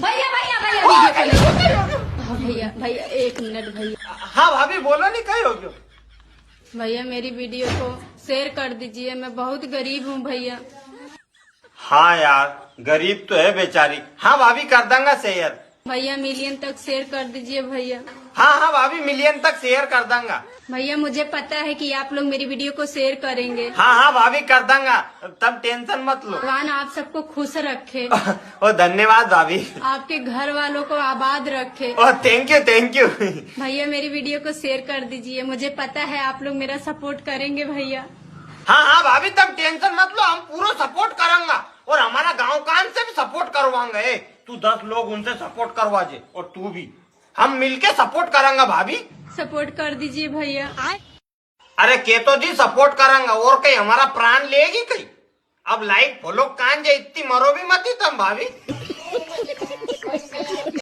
भैया भैया भैया वीडियो कॉल। हाँ भैया भैया 1 मिनट भैया। हाँ भाभी बोलो नहीं, कहीं हो गयो। भैया मेरी वीडियो को शेयर कर दीजिए, मैं बहुत गरीब हूँ भैया। हाँ यार, गरीब तो है बेचारी। हाँ भाभी कर दूंगा शेयर। भैया मिलियन तक शेयर कर दीजिए भैया। हाँ भाभी मिलियन तक शेयर कर दूंगा। भैया मुझे पता है कि आप लोग मेरी वीडियो को शेयर करेंगे। हाँ भाभी कर दूंगा, तब टेंशन मत लो। भगवान आप सबको खुश रखे, ओ धन्यवाद भाभी। आपके घर वालों को आबाद रखे। ओ थैंक यू थैंक यू। भैया मेरी वीडियो को शेयर कर दीजिए, मुझे पता है आप लोग मेरा सपोर्ट करेंगे भैया। हाँ भाभी तब टेंशन मत लो, हम पूरा सपोर्ट करेंगे और हमारा गांव कान से भी सपोर्ट करवाएंगे। तू 10 लोग उनसे सपोर्ट करवा जे और तू भी, हम मिलके सपोर्ट करेंगे भाभी। सपोर्ट कर दीजिए भैया। अरे के तो जी सपोर्ट करेंगे, और कहीं हमारा प्राण लेगी कहीं। अब लाइक फॉलो कान जे, इतनी मरो भी मत ही तुम भाभी।